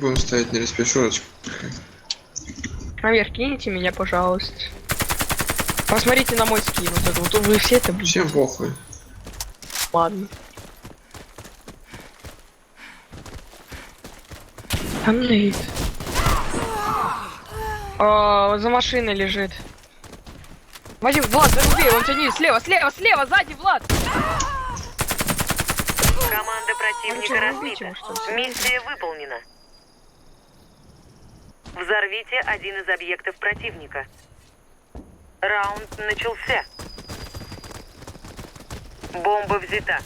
Будем ставить на респе шурочку. Наверх киньте меня, пожалуйста. Посмотрите на мой скин. Вот это вот вы все это будете. Всем похуй. Ладно. Там лежит. За машиной лежит. Вадим, Влад, заруби, он тяни, слева, сзади, Влад! Команда противника разбита. Миссия выполнена. Взорвите один из объектов противника. Раунд начался. Бомба взята.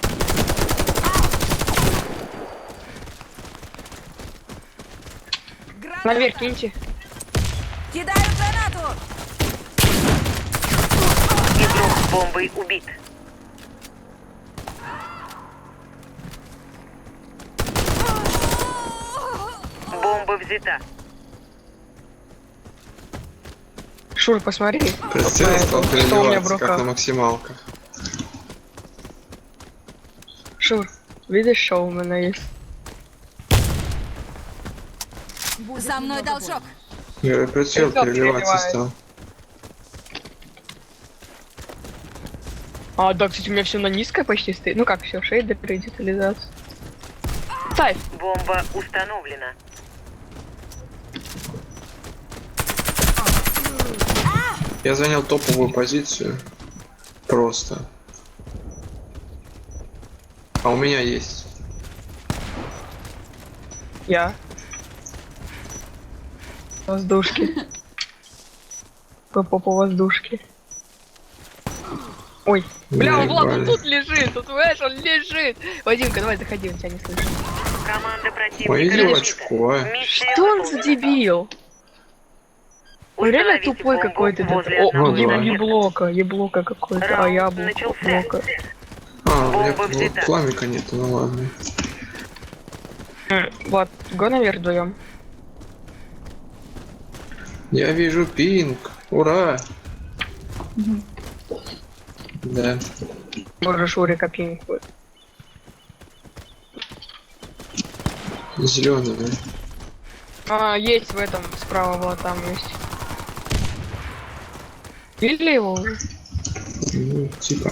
Наверх киньте. Кидаю гранату! Игрок с бомбой убит. Бомба взята. Шур, посмотри. Прицел стал Что у меня в переливаться, как на руках. максималках. Шур, видишь, что у меня есть? За мной должок! Прицел Прицел переливаться переливает. стал. А, да, кстати, у меня все на низкой почти стоит. Ну как, все, шейдер, детализация. Ставь. Бомба установлена. Я занял топовую позицию. Просто. А у меня есть. Я. Воздушки. По воздушке. Ой. Бля, он Влад, он Наебали. тут лежит, тут, понимаешь, он лежит. Вадимка, давай, заходи, он тебя не слышит. Команда противника Ой, разбита. девочку, а. Миссия Что он за выполнена. дебил? Он реально Установите тупой бомбу какой-то. возле О, одного из да. объектов. еблока какой-то, а Раунд яблоко. начался. А, у меня Бомба взята. пламика нет, ну ладно. Влад, го наверх вдвоем. Я вижу пинг. Ура! Да. Боже, Шурик опинг будет. Зеленый, да? Есть в этом, справа, вот там есть. Били его уже? Ну, типа.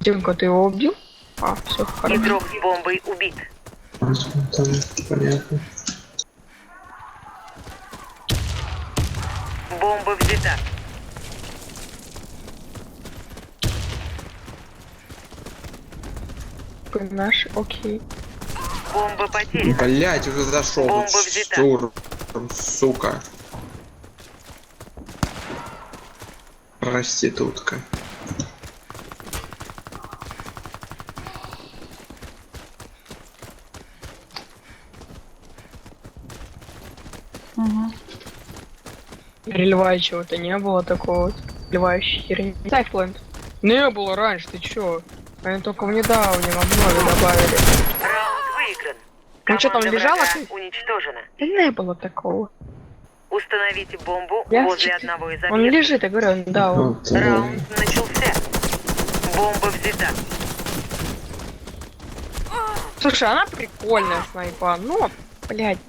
Димка, ты его убил? А, все, хорошо. Игрок с бомбой убит. Там понятно. Бомба взята. Наш, окей. Бомба потеряна. Блять, уже зашел. Бомба Вот взята. штурм, сука. Проститутка. Переливающего-то не было такого вот. Переливающей херни. Ставь плент. Не было раньше, ты чё? Они только в недавнем обнове добавили. Раунд выигран. Ну что, там Команда лежало врага ты? уничтожена. Да не было такого. Установите бомбу Я возле чё- одного из Он объектов. лежит, я говорю, да, он. Вот, Раунд начался. Бомба взята. Слушай, она прикольная снайпа, но, блядь,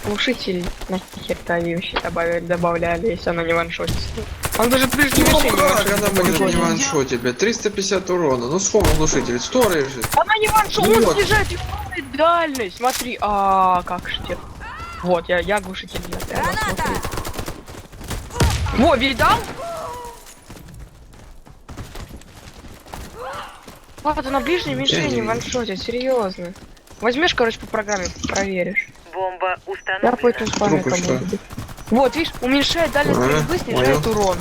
глушитель нахер-то вообще добавляли, если она не ваншотится. Он даже ближний мишень не как она будет не ваншотится. ваншотить, блядь, 350 урона, ну схом глушитель, 100 лежит. Она не ваншот, он Вот. снижает его дальность, смотри, как штир. Вот, я глушитель не прямо Граната! смотри. Во, видал? Ладно, на ближней мишени не ваншотит, серьезно. Возьмешь, короче, по программе, проверишь. Бомба Я установлена. пойду с вами Трупы что? буду бить. Вот, видишь, уменьшает дальность Ага, стрельбы, снижает понял. урон.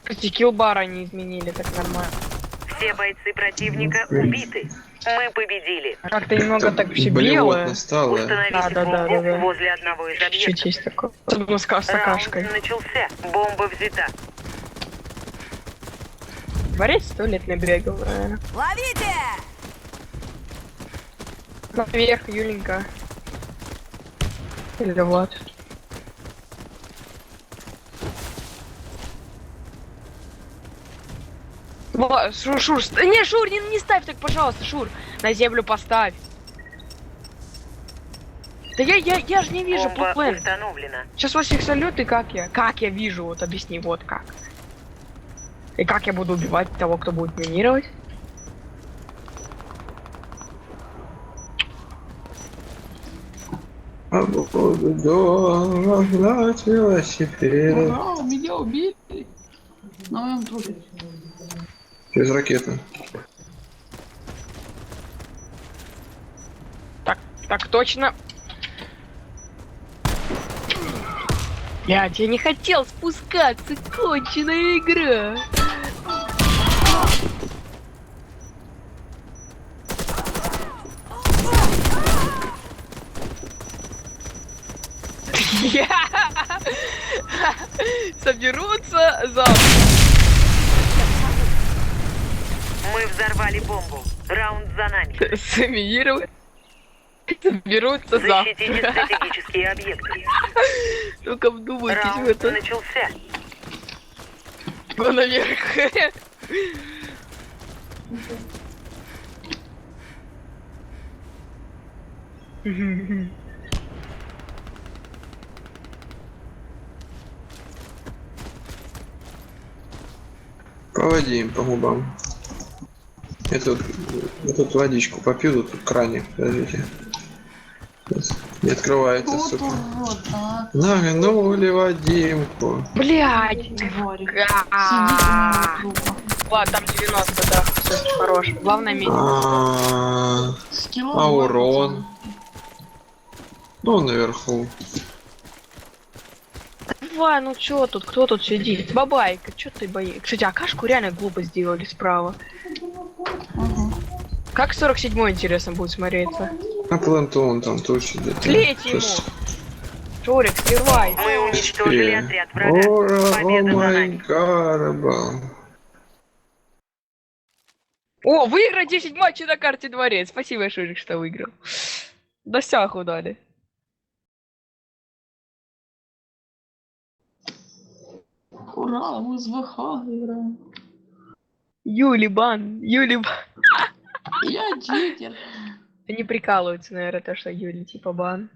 Кстати, киллбара не изменили, так нормально. Все бойцы противника убиты. Мы победили. Как-то немного так все Болевот белое. настало. Установите Да. бомбу возле одного из Чуть-чуть объектов. есть такое. Особенно с Раунд кашкой. начался. Бомба взята. Дворец 100 лет набегал, наверное. Ловите! Наверх, Юленька. Или Влад. Шур, не, Шур, не ставь так, пожалуйста, Шур. На землю поставь. Да я же не вижу Бомба план. установлена. Сейчас вас всех салют, и как я? Как я вижу, вот объясни, вот как. И как я буду убивать того, кто будет минировать? А буду дома гнать велосипед. Ура, меня убили. На моем трупе. Без ракеты. Так точно. Блядь, я не хотел спускаться, конченая игра. Соберутся завтра. Мы взорвали бомбу. Раунд за нами. Самиировать. Соберутся Защитите завтра. стратегические объекты. Только вдумайтесь в Раунд это. начался. Го наверх. Поводи им по губам. Я тут водичку попью, тут в кране. Подождите. Сейчас. Не открывается, Вот сука. урод, а. Нагнули Вадимку. Блять. Тварик. Сидит у моего трупа. Ладно, там 90, да. Все хорош. Главное медик. Скиллом А 2%. урон? Ну, наверху. Давай, ну чё тут, кто тут сидит? Бабайка, чё ты боишься? Кстати, а кашку реально глупо сделали справа. Ага. Как 47-й, интересно, будет смотреться? А Плантон там тоже сидит. Слейте ему! Сейчас. Шурик, сливай! Мы уничтожили отряд врага. О Победа за май нами. гарбал. О, выиграть 10 матчей на карте дворец. Спасибо, Шурик, что выиграл. Досягу дали. Ура, мы с ВХ играем. Юли-бан. Я читер. Не прикалываются, наверное, то, что Юли типа бан.